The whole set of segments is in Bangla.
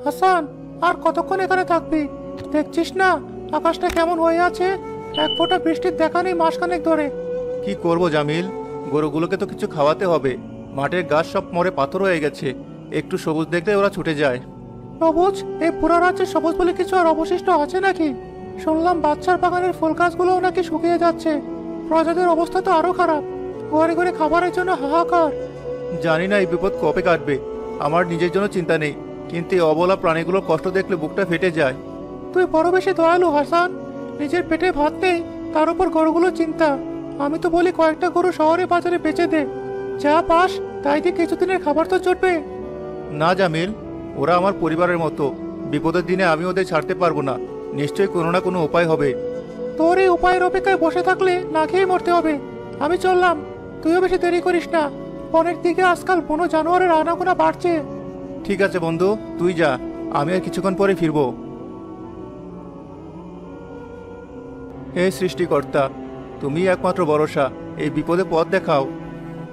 হাসান, আর কতক্ষণ এখানে থাকবি? দেখছিস না আকাশটা কেমন হয়ে আছে? এক ফোঁটা বৃষ্টির দেখা নেই মাসখানেক ধরে। কি করব জামিল, গরুগুলোকে তো কিছু খাওয়াতে হবে। মাঠের ঘাস সব মরে পাথর হয়ে গেছে, একটু সবুজ দেখলে ওরা ছুটে যায়। সবুজ? এই পুরা রাজ্যে সবুজ বলে কিছু আর অবশিষ্ট আছে নাকি? শুনলাম বাচ্চার বাগানের ফুল গাছগুলোও নাকি শুকিয়ে যাচ্ছে। প্রজাদের অবস্থা তো আরো খারাপ, ঘরে ঘরে খাবারের জন্য হাহাকার। জানি না এই বিপদ কবে কাটবে। আমার নিজের জন্য চিন্তা নেই, কিন্তু এই অবলা প্রাণীগুলোর কষ্ট দেখলে বুকটা ফেটে যায়। তুই বড় বেশি দয়ালু হাসান। নিজের পেটে ভাত নেই, তার উপর গরুগুলো চিন্তা। আমি তো বলি কয়েকটা গরু শহরে বাজারে বেচে দে, যা পাস তাই দিয়ে কিছুদিনের খাবার তো জুটবে। না জামিল, ওরা আমার পরিবারের মতো। বিপদের দিনে আমি ওদের ছাড়তে পারবো না। নিশ্চয়ই কোনো না কোনো উপায় হবে। তোর এই উপায়ের অপেক্ষায় বসে থাকলে না খেয়ে মরতে হবে। আমি চললাম, তুইও বেশি দেরি করিস না। বনের দিকে আজকাল বনো জানোয়ারের আনাগোনা বাড়ছে। ঠিক আছে বন্ধু, তুই যা, আমি আর কিছুক্ষণ পরে ফিরবো। হে সৃষ্টিকর্তা, তুমি একমাত্র ভরসা, এই বিপদে পথ দেখাও।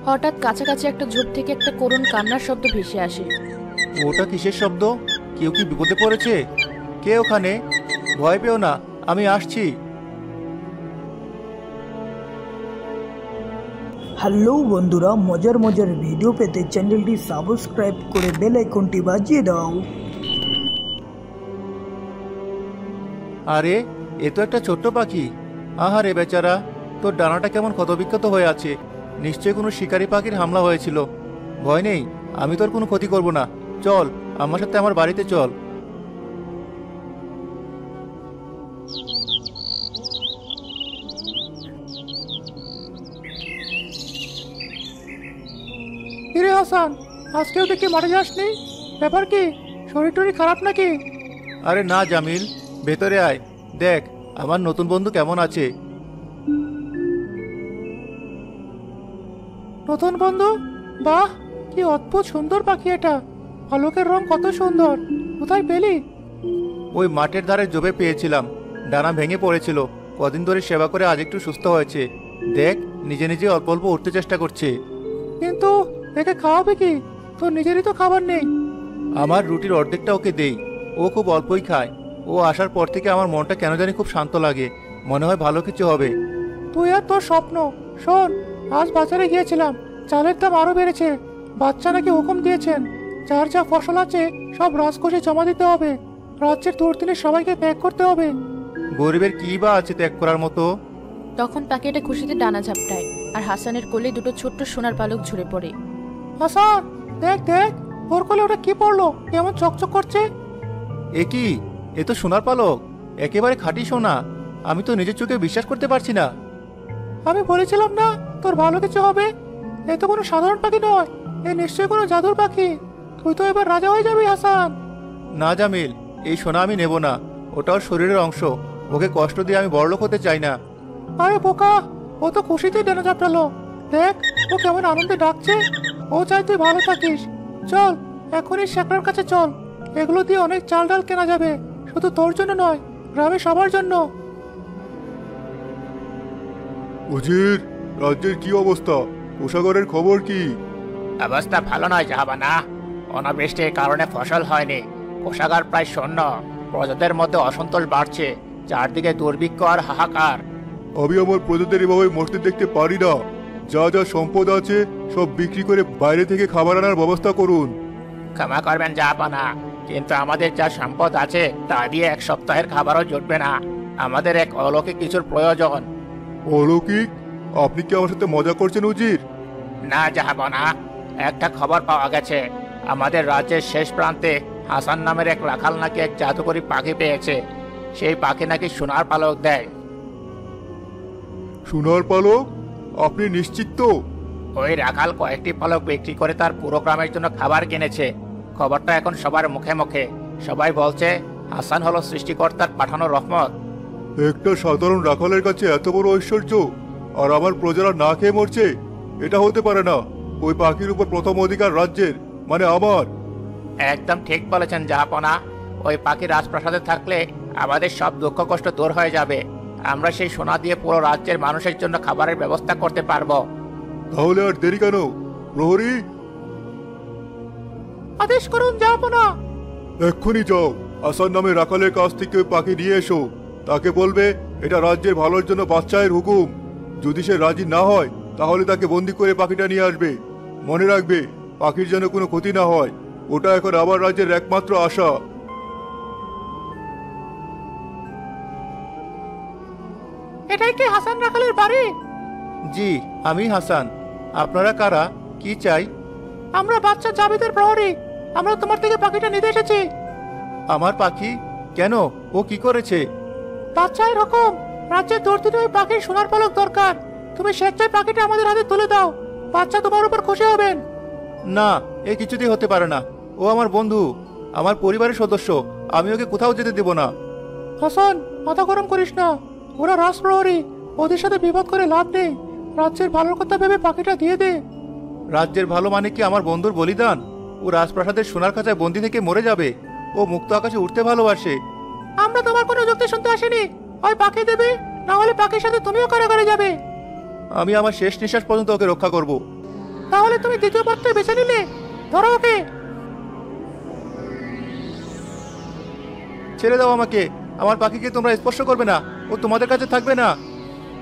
হঠাৎ কাছাকাছি একটা ঝোপ থেকে একটা করুণ কান্নার শব্দ ভেসে আসে। ওটা কিসের শব্দ? কেউ কি বিপদে পড়েছে? কে ওখানে? ভয় পেও না, আমি আসছি। হ্যালো বন্ধুরা, মজার মজার ভিডিও পেতে চ্যানেলটি সাবস্ক্রাইব করে বেল আইকনটি বাজিয়ে দাও। আরে, এ তো একটা ছোট্ট পাখি। আহারে বেচারা, তোর ডানাটা কেমন ক্ষতবিক্ষত হয়ে আছে। নিশ্চয়ই কোনো শিকারী পাখির হামলা হয়েছিল। ভয় নেই, আমি তোর কোনো ক্ষতি করব না। চল আমার সাথে আমার বাড়িতে চল। কিরে হাসান, আজকেও দেখি মাঠে যাসনি? ব্যাপার কি? শরীর টরীর খারাপ নাকি? আরে না জামিল, ভেতরে আয়, দেখ আমার নতুন বন্ধু কেমন আছে। নতুন বন্ধু? বাহ, কি অদ্ভুত সুন্দর পাখি এটা। পালকের রং কত সুন্দর। কোথায় পেলি? ওই মাঠের ধারে জবে পেয়েছিলাম। ডানা ভেঙে পড়েছিল, কদিন ধরে সেবা করে আজ একটু সুস্থ হয়েছে। দেখ, নিজে নিজে অল্প অল্প উঠতে চেষ্টা করছে। কিন্তু একে খাওয়াবে কি? তোর নিজেরই তো খাবার নেই। আমার রুটির অর্ধেকটা ওকে দেই, ও খুব অল্পই খায়। ও আসার পর থেকে আমার মনটা কেন জানি খুব শান্ত লাগে, মনে হয় ভালো কিছু হবে। তুই আর তোর স্বপ্ন। শোন, আজ বাজারে গিয়েছিলাম, চালের দাম আরো বেড়েছে। বাচ্চা নাকি হুকুম দিয়েছেন, যার যা ফসল আছে সব রাজকোষে জমা দিতে হবে। রাজ্যের দুর্দিনে সবাইকে ত্যাগ করতে হবে। গরিবের কি বা আছে ত্যাগ করার মতো? তখন পাখিটা খুশিতে ডানা ঝাপটায়, আর হাসানের কোলে দুটো ছোট্ট সোনার পালক ঝরে পড়ে। হাসান, দেখ দেখ, ওর কোলে ওটা কি পড়লো, কেমন চকচক করছে। এ কি? এ তো সোনার পালক, একেবারে খাঁটি সোনা। আমি তো নিজের চোখে বিশ্বাস করতে পারছি না। আমি বলেছিলাম না তোর ভালো কিছু হবে? এ তো কোনো সাধারণ পাখি নয়, এ নিশ্চয়ই কোনো জাদুর পাখি। তুই তো এবার রাজা হয়ে যাবি হাসান। না জামিল, এই সোনা আমি নেব না। ওটা ওর শরীরের অংশ, ওকে কষ্ট দিয়ে আমি বড়লোক হতে চাই না। আরে বোকা, ও তো খুশিতে ডানা ঝাপটালো। দেখ ও কেমন আনন্দে ডাকছে। ও চাই তুই ভালো থাকিস। চল এখনই শেখরার কাছে চল, এগুলো দিয়ে অনেক চাল ডাল কেনা যাবে, শুধু তোর জন্য নয়, গ্রামে সবার জন্য। উজির, রাজ্যের কি অবস্থা? কোষাগারের খবর কি? অবস্থা ভালো নয় জাহাবানা। অনাবৃষ্টির কারণে ফসল হয়নি, কোষাগার প্রায় শূন্য। প্রজাদের মধ্যে অসন্তোষ বাড়ছে, চারদিকে দুর্ভিক্ষ আর হাহাকার। আমি আমার প্রজাদের এভাবে মরতে দেখতে পারি না। যা যা সম্পদ আছে সব বিক্রি করে বাইরে থেকে খাবার আনার ব্যবস্থা করুন। ক্ষমা করবেন জাহাবানা, কিন্তু আমাদের যা সম্পদ আছে তা দিয়ে এক সপ্তাহের খাবারও জুটবে না। আমাদের এক অলৌকিক কিছুর প্রয়োজন। অলৌকিক? আপনি কি আমার সাথে মজা করছেন উজির? না জাহাবানা, একটা খবর পাওয়া গেছে। আমাদের রাজ্যের শেষ প্রান্তে হাসান নামের এক রাখাল নাকি এক জাদুকরী পাখি পেয়েছে। সেই পাখি নাকি সোনার পালক দেয়। সোনার পালক? আপনি নিশ্চিত তো? ওই রাখাল কয়েকটি পালক বিক্রি করে তার পুরো গ্রামের জন্য খাবার কিনেছে। খবরটা এখন সবার মুখে মুখে। সবাই বলছে হাসান হলো সৃষ্টিকর্তার পাঠানো রহমত। একটা সাধারণ রাখালের কাছে এত বড় ঐশ্বর্য, আর আমার প্রজারা না খেয়ে মরছে? এটা হতে পারে না। ওই পাখির উপর প্রথম অধিকার রাজ্যের, মানে আমার। একদম ঠিক বলেছেন জাহাপনা। ওই পাখি রাজপ্রাসাদে থাকলে আমাদের সব দুঃখ কষ্ট দূর হয়ে যাবে। আমরা সেই সোনা দিয়ে পুরো রাজ্যের মানুষের জন্য খাবারের ব্যবস্থা করতে পারবো। তাহলে আর দেরি কেন? প্রহরী, আদেশ করুন জাহাপনা, এক্ষুনি যাও, হাসান নামে রাখালের কাছ থেকে ওই পাখি নিয়ে এসো। তাকে বলবে এটা রাজ্যের ভালোর জন্য বাদশাহের হুকুম। যদি সে রাজি না হয় তাহলে তাকে বন্দি করে পাখিটা নিয়ে আসবে। মনে রাখবে, পাখির যেন কোনো ক্ষতি না হয়। ওটা এখন আবার রাজ্যের একমাত্র আশা। এটাই কি হাসান রাখালের বাড়ি? জি, আমি হাসান। আপনারা কারা? কি চাই? আমরা বাচ্চা জাবেদের প্রহরী। আমরা তোমার থেকে পাখিটা নিতে এসেছি। আমার পাখি? কেন? ও কি করেছে? বাচ্চায়ের হুকুম, রাজ্যের দর্দিনে ওই পাখির সোনার পালক দরকার। তুমি স্বেচ্ছায় পাখিটা আমাদের হাতে তুলে দাও। বাচ্চা তোমার উপর খুশি হবেন। না, এ কিছুতেই হতে পারে না। ও আমার বন্ধু, আমার পরিবারের সদস্য। আমি ওকে কোথাও যেতে দেব না। হাসান, মাথা গরম করিস না। ওরা রাজপ্রহরী, ওদের সাথে বিবাদ করে লাভ নেই। রাজ্যের ভালোর কথা ভেবে পাখিটা দিয়ে দে। রাজ্যের ভালো মানে কি আমার বন্ধুর বলিদান? ও রাজপ্রাসাদের সোনার খাঁচায় বন্দি থেকে মরে যাবে। ও মুক্ত আকাশে উঠতে ভালোবাসে। আমরা তোমার কোনো যুক্তি শুনতে আসিনি। ওই পাখি দেবে, না হলে পাখির সাথে তুমিও কারাগারে যাবে। আমি আমার শেষ নিঃশ্বাস পর্যন্ত ওকে রক্ষা করব। তাহলে তুমি দ্বিতীয় পথটা বেছে নিলে। ধরো ওকে। ছেড়ে দাও আমাকে। আমার পাখিকে তোমরা স্পর্শ করবে না। ও তোমাদের কাছে থাকবে না।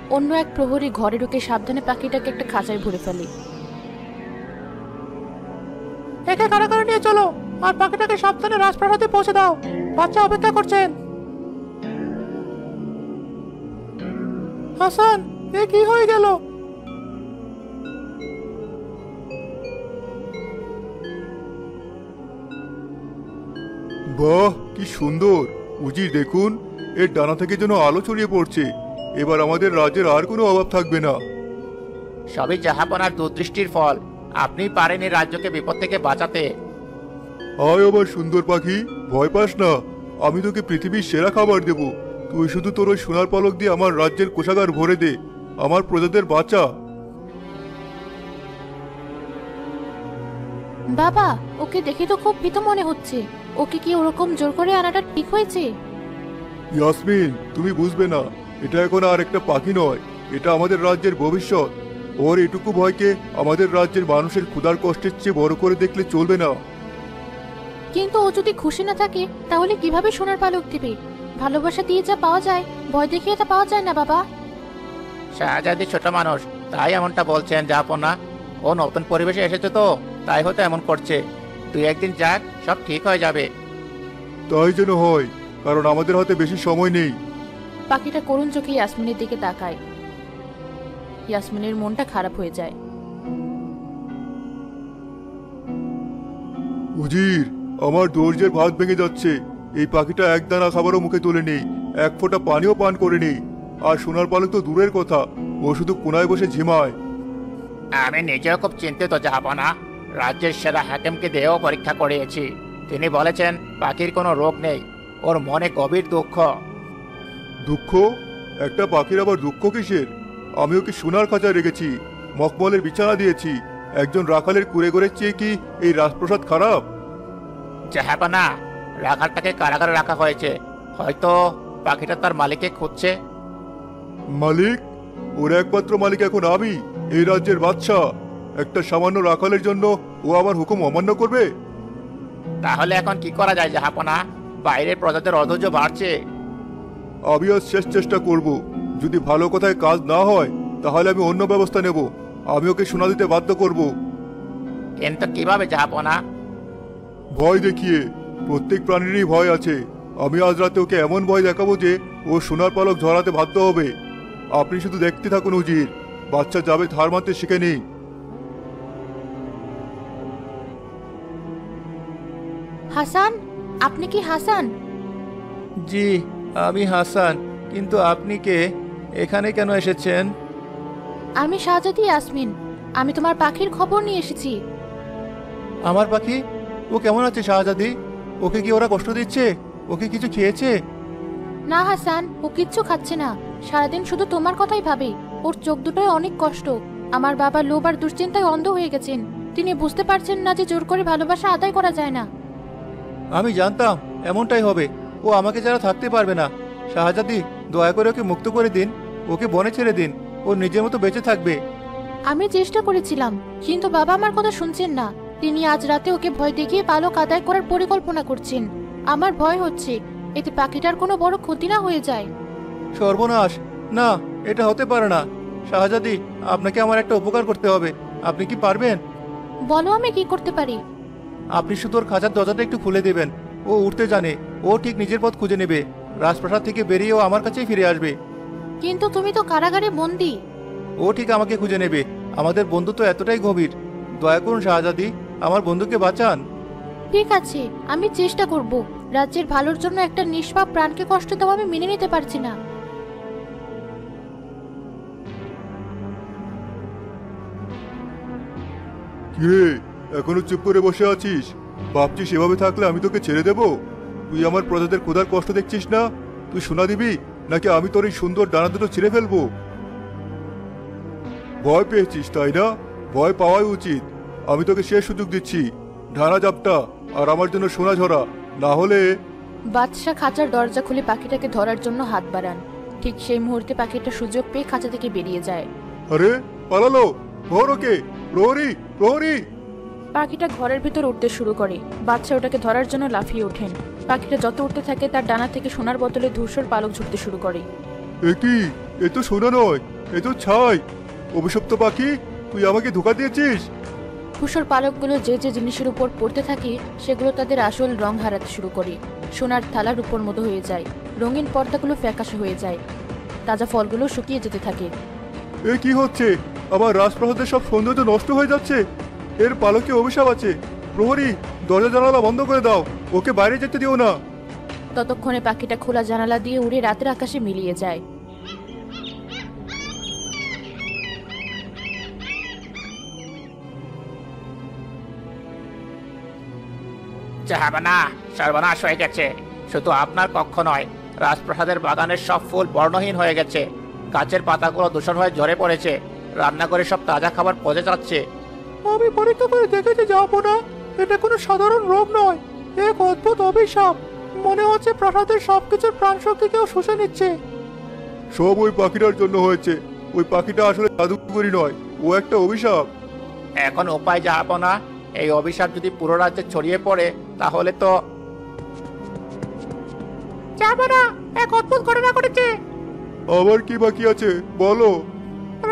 অন্য এক প্রহরী ঘরে ঢুকে সাবধানে পাখিটাকে একটা খাঁচায় ভরে ফেলে। একে কারাগারে নিয়ে চলো, আর পাখিটাকে সাবধানে রাজপ্রাসাদে পৌঁছে দাও। বাচ্চা অপেক্ষা করছেন। হাসান, এ কি হয়ে গেল? বাহ, কি সুন্দর! উজির দেখুন, এর ডানা থেকে যেন আলো ছড়িয়ে পড়ছে। এবার আমাদের রাজ্যের আর কোনো অভাব থাকবে না। সবই জাহাপনার দূরদৃষ্টির ফল। আপনি পারেন এই রাজ্যকে বিপদ থেকে বাঁচাতে। আয় আবার সুন্দর পাখি, ভয় পাস না। আমি তোকে পৃথিবীর সেরা খাবার দেব। তুই শুধু তোর ওই সোনার পালক দিয়ে আমার রাজ্যের কোষাগার ভরে দে। আমার প্রজাদের বাঁচা। বাবা, ওকে দেখে তো খুব ভীত মনে হচ্ছে। ওকে কি ওরকম জোর করে আনাটা ঠিক হয়েছে? ইয়াসমিন, তুমি বুঝবে না। এটা এখন আর একটা পাখি নয়, এটা আমাদের রাজ্যের ভবিষ্যৎ। ওর এটুকু ভয়কে আমাদের রাজ্যের মানুষের ক্ষুধার কষ্টের চেয়ে বড় করে দেখলে চলবে না। কিন্তু ও যদি খুশি না থাকে তাহলে কিভাবে সোনার পালক দিবে? ভালোবাসা দিয়ে যা পাওয়া যায়, ভয় দেখিয়ে তা পাওয়া যায় না বাবা। শাহজাদি ছোট মানুষ, তাই এমনটা বলছেন জাহাপনা। ও নতুন পরিবেশে এসেছে তো, তাই হয়তো এমন করছে। তুই একদিন যাক, সব ঠিক হয়ে যাবে। তাই যেন হয়, কারণ আমাদের হাতে বেশি সময় নেই। পাখিটা করুণ চোখে ইয়াসমিনের দিকে তাকায়। ইয়াসমিনের মনটা খারাপ হয়ে যায়। উজির, আমার ধৈর্যের ভাত ভেঙে যাচ্ছে। এই পাখিটা এক দানা খাবারও মুখে তোলে নেই, এক ফোঁটা পানিও পান করে নেই। আর সোনার পালক তো দূরের কথা, ও শুধু কোনায় বসে ঝিমায়। আমি নিজেও খুব চিন্তিত জাহাপনা। রাজ্যের সেরা হাকিমকে দেহ পরীক্ষা করিয়েছি। তিনি বলেছেন পাখির কোনো রোগ নেই। ওর মনে গভীর দুঃখ। দুঃখ? একটা পাখির আবার দুঃখ কিসের? আমি ওকে সোনার খাঁচায় রেখেছি, মখমলের বিছানা দিয়েছি। একজন রাখালের কুড়েঘরের চেয়ে কি এই রাজপ্রসাদ খারাপ? জাহাপনা, রাখালটাকে কারাগারে রাখা হয়েছে। হয়তো পাখিটা তার মালিককে খুঁজছে। মালিক? ওর একমাত্র মালিক এখন আমি, এই রাজ্যের বাদশাহ। একটা সামান্য রাখালের জন্য ও আমার হুকুম অমান্য করবে? তাহলে এখন কি করা যায় জাহাপনা? বাইরের প্রজাদের অধৈর্য বাড়ছে। আমি আজ শেষ চেষ্টা করব। যদি ভালো কথায় কাজ না হয় তাহলে আমি অন্য ব্যবস্থা নেব। আমি ওকে সোনা দিতে বাধ্য করব। কিন্তু কিভাবে জাহাপনা? ভয় দেখিয়ে। প্রত্যেক প্রাণীরই ভয় আছে। আমি আজ রাতে ওকে এমন ভয় দেখাবো যে ও সোনার পালক ঝরাতে বাধ্য হবে। আপনি শুধু দেখতে থাকুন উজির। বাচ্চা যাবে ধার মারতে শিখেনি। হাসান, আপনি কি হাসান? জি, আমি হাসান। কিন্তু আপনি কে? এখানে কেন এসেছেন? আমি শাহজাদি ইয়াসমিন। আমি তোমার পাখির খবর নিয়ে এসেছি। আমার পাখি? ও কেমন আছে শাহজাদি? ওকে কি ওরা কষ্ট দিচ্ছে? ওকে কিছু খেয়েছে? না হাসান, ও কিচ্ছু খাচ্ছে না। সারাদিন শুধু তোমার কথাই ভাবে। ওর চোখ দুটোয় অনেক কষ্ট। আমার বাবা লোভ আর দুশ্চিন্তায় অন্ধ হয়ে গেছেন। তিনি বুঝতে পারছেন না যে জোর করে ভালোবাসা আদায় করা যায় না। আমি জানতাম এমনটাই হবে। ও আমাকে যারা থাকতে পারবে না। শাহজাদি, দয়া করে ওকে মুক্ত করে দিন। ওকে বনে ছেড়ে দিন। ও নিজের মতো বেঁচে থাকবে। আমি চেষ্টা করেছিলাম, কিন্তু বাবা আমার কথা শুনছেন না। তিনি আজ রাতে ওকে ভয় দেখিয়ে পালক আদায় করার পরিকল্পনা করছেন। আমার ভয় হচ্ছে এতে পাখিটার কোনো বড় ক্ষতি না হয়ে যায়। সর্বনাশ, না, এটা হতে পারে না। শাহজাদি, আপনাকে আমার একটা উপকার করতে হবে। আপনি কি পারবেন? বলো আমি কি করতে পারি। আপনি শুধু ওর খাঁচার দরজাটা একটু খুলে দেবেন। ও উঠতে জানে, ও ঠিক নিজের পথ খুঁজে নেবে। রাজপ্রাসাদ থেকে বেরিয়ে ও আমার কাছেই ফিরে আসবে। কিন্তু তুমি তো কারাগারে বন্দী। ও ঠিক আমাকে খুঁজে নেবে। আমাদের বন্ধুত্ব এতটাই গভীর। দয়া করুন শাহজাদি, আমার বন্ধুকে বাঁচান। ঠিক আছে, আমি চেষ্টা করব। রাজ্যের ভালোর জন্য একটা নিষ্পাপ প্রাণকে কষ্ট দেওয়া আমি মেনে নিতে পারছি না। কে এখনো চুপ করে বসে আছিস? ভাবছিস সেভাবে থাকলে আমি তোকে ছেড়ে দেব? তুই আমার প্রজাদের ক্ষুধার কষ্ট দেখছিস না? তুই সোনা দিবি নাকি আমি তোর এই সুন্দর ডানা দুটো ছিঁড়ে ফেলবো? ভয় পেয়েছিস তাই না? ভয় পাওয়াই উচিত। আমি তোকে শেষ সুযোগ দিচ্ছি। ডানা জাপটা আর আমার জন্য সোনা ঝরা, না হলে। বাদশাহ খাঁচার দরজা খুলে পাখিটাকে ধরার জন্য হাত বাড়ান। ঠিক সেই মুহূর্তে পাখিটা সুযোগ পেয়ে খাঁচা থেকে বেরিয়ে যায়। আরে পালালো! ধর ওকে! প্রহরী, প্রহরী! পাখিটা ঘরের ভিতর উঠতে শুরু করে। বাদশাহ ওটাকে ধরার জন্য লাফিয়ে ওঠেন। পাখিটা যত উঠতে থাকে তার ডানা থেকে সোনার বদলে ধূসর পালক ঝুঁকতে শুরু করে। এ কি? এ তো সোনা নয়, এ তো ছাই। অভিশপ্ত পাখি, তুই আমাকে ধোঁকা দিয়েছিস। ধূসর পালকগুলো যে যে জিনিসের উপর পড়তে থাকে সেগুলো তাদের আসল রং হারাতে শুরু করে। সোনার থালার উপর মতো হয়ে যায়। রঙিন পর্দাগুলো ফ্যাকাশে হয়ে যায়। তাজা ফলগুলো শুকিয়ে যেতে থাকে। এ কি হচ্ছে? আমার রাজপ্রাসাদের সব সৌন্দর্য নষ্ট হয়ে যাচ্ছে। এর পালকে অভিশাপ আছে। প্রহরী, দরজা জানালা বন্ধ করে দাও। ওকে বাইরে যেতে দিও না। ততক্ষণে পাখিটা খোলা জানালা দিয়ে উড়ে রাতের আকাশে মিলিয়ে যায়। জাহাপনা, সর্বনাশ হয়ে গেছে। শুধু আপনার কক্ষ নয়, রাজপ্রাসাদের বাগানের সব ফুল বর্ণহীন হয়ে গেছে। গাছের পাতাগুলো দূষণ হয়ে ঝরে পড়েছে। রান্নাঘরে সব তাজা খাবার পচে যাচ্ছে। আমি পরীক্ষা করে দেখেছি যাবো না, এটা কোনো সাধারণ রোগ নয়, এক অদ্ভুত অভিশাপ। মনে হচ্ছে প্রাসাদের সবকিছুর প্রাণ শক্তি কেউ শুষে নিচ্ছে। সব ওই পাখিটার জন্য হয়েছে। ওই পাখিটা আসলে জাদুকরি নয়, ও একটা অভিশাপ। এখন উপায় জাহাপনা, এই অভিশাপ যদি পুরো রাজ্যে ছড়িয়ে পড়ে তাহলে তো। যাবো না, এক অদ্ভুত ঘটনা ঘটেছে। আবার কি বাকি আছে বলো?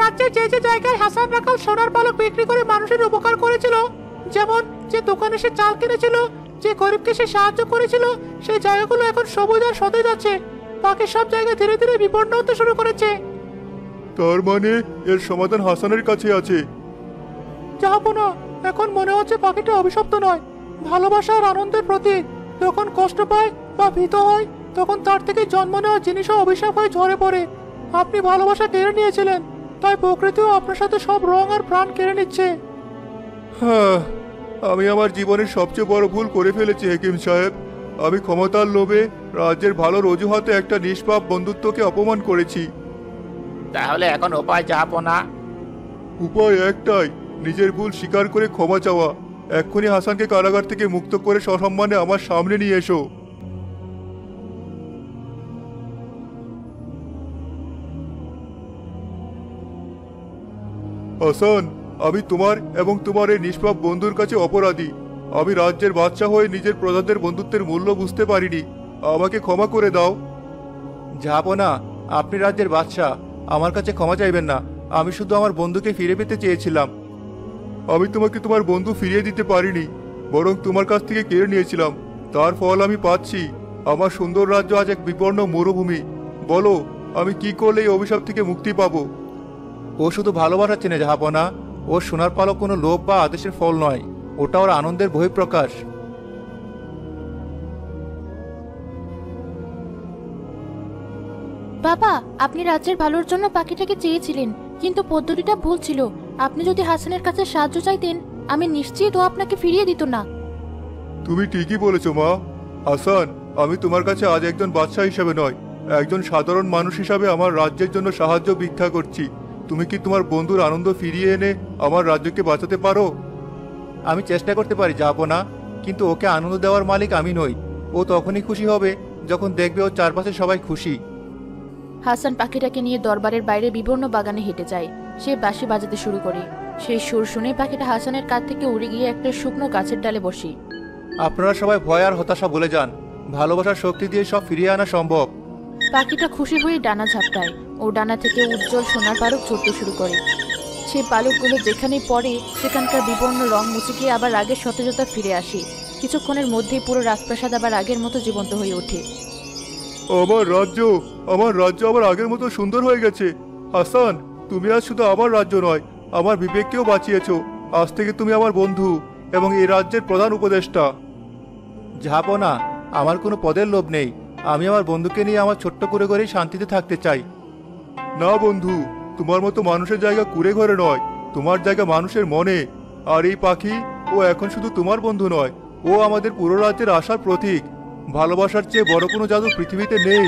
রাজ্যের যে যে জায়গায় হাসান রাখাল সোনার পালক বিক্রি করে মানুষের উপকার করেছিল, যেমন যে দোকানে সে চাল কিনেছিল, যে গরিবকে সে সাহায্য করেছিল, সেই জায়গাগুলো এখন সবুজ আর সতেজ আছে। বাকি সব জায়গা ধীরে ধীরে বিপন্ন হতে শুরু করেছে। তার মানে এর সমাধান হাসানের কাছে আছে। যাবো না, এখন মনে হচ্ছে পাখিটা অভিশপ্ত নয়, ভালোবাসা আর আনন্দের প্রতীক। যখন কষ্ট পায় বা ভীত হয় তখন তার থেকে জন্ম নেওয়া জিনিসও অভিশাপ হয়ে ঝরে পড়ে। আপনি ভালোবাসা কেড়ে নিয়েছিলেন, তাই প্রকৃতিও আপনার সাথে সব রং আর প্রাণ কেড়ে নিচ্ছে। হ্যাঁ, আমি আমার জীবনের সবচেয়ে বড় ভুল করে ফেলেছি হাকিম সাহেব। আমি ক্ষমতার লোভে রাজ্যের ভালোর অজুহাতে একটা নিষ্পাপ বন্ধুত্বকে অপমান করেছি। তাহলে এখন উপায় জাহাপনা? উপায় একটাই, নিজের ভুল স্বীকার করে ক্ষমা চাওয়া। এক্ষুনি হাসানকে কারাগার থেকে মুক্ত করে সসম্মানে আমার সামনে নিয়ে এসো। হাসান, আমি তোমার এবং তোমার এই নিষ্পাপ বন্ধুর কাছে অপরাধী। আমি রাজ্যের বাদশা হয়ে নিজের প্রজাদের বন্ধুত্বের মূল্য বুঝতে পারিনি। আমাকে ক্ষমা করে দাও। জাহাপনা, আপনি রাজ্যের বাদশাহ, আমার কাছে ক্ষমা চাইবেন না। আমি শুধু আমার বন্ধুকে ফিরে পেতে চেয়েছিলাম। আমি তোমাকে তোমার বন্ধু ফিরিয়ে দিতে পারিনি, বরং তোমার কাছ থেকে কেড়ে নিয়েছিলাম। তার ফল আমি পাচ্ছি। আমার সুন্দর রাজ্য আজ এক বিপন্ন মরুভূমি। বলো, আমি কি করলে এই অভিশাপ থেকে মুক্তি পাবো? ও শুধু ভালোবাসা চেনে জাহাপনা। ওর সোনার পালক কোনো লোভ বা আদেশের ফল নয়, ওটা ওর আনন্দের বহিঃপ্রকাশ। বাবা, আপনি রাজ্যের ভালোর জন্য পাখিটাকে চেয়েছিলেন, কিন্তু পদ্ধতিটা ভুল ছিল। আপনি যদি হাসানের কাছে সাহায্য চাইতেন, আমি নিশ্চিত ও আপনাকে ফিরিয়ে দিত না। তুমি ঠিকই বলেছো মা। হাসান, আমি তোমার কাছে আজ একজন বাদশা হিসাবে নয়, একজন সাধারণ মানুষ হিসাবে আমার রাজ্যের জন্য সাহায্য ভিক্ষা করছি। তুমি কি তোমার বন্ধুর আনন্দ ফিরিয়ে এনে আমার রাজ্যকে বাঁচাতে পারো? আমি চেষ্টা করতে পারি জাহাপনা, কিন্তু ওকে আনন্দ দেওয়ার মালিক আমি নই। ও তখনই খুশি হবে যখন দেখবে ওর চারপাশে সবাই খুশি। হাসান পাখিটাকে নিয়ে দরবারের বাইরে বিবর্ণ বাগানে হেঁটে যায়। সে বাঁশি বাজাতে শুরু করে। সেই সুর শুনে পাখিটা হাসানের কাছ থেকে উড়ে গিয়ে একটা শুকনো গাছের ডালে বসে। আপনারা সবাই ভয় আর হতাশা ভুলে যান। ভালোবাসার শক্তি দিয়ে সব ফিরিয়ে আনা সম্ভব। পাখিটা খুশি হয়ে ডানা ঝাপটায় ও ডানা থেকে উজ্জ্বল সোনার পালক ছুটতে শুরু করে। সেই পালকগুলো যেখানেই পড়ে সেখানকার বিবর্ণ রং মুছে গিয়ে আবার আগের সতেজতা ফিরে আসে। কিছুক্ষণের মধ্যেই পুরো রাজপ্রাসাদ আবার আগের মতো জীবন্ত হয়ে ওঠে। আমার রাজ্য আবার আগের মতো সুন্দর হয়ে গেছে। হাসান, তুমি আজ শুধু আমার রাজ্য নয়, আমার বিবেককেও বাঁচিয়েছো। আজ থেকে তুমি আমার বন্ধু এবং এই রাজ্যের প্রধান উপদেষ্টা। ঝাপনা, আমার কোনো পদের লোভ নেই। আমি আমার বন্ধুকে নিয়ে আমার ছোট্ট করে করেই শান্তিতে থাকতে চাই। না বন্ধু, তোমার মতো মানুষের জায়গা কুড়ে ঘরে নয়, তোমার জায়গা মানুষের মনে। আর এই পাখি, ও এখন শুধু তোমার বন্ধু নয়, ও আমাদের পুরো রাজ্যের আশার প্রতীক। ভালোবাসার চেয়ে বড় কোনো জাদু পৃথিবীতে নেই।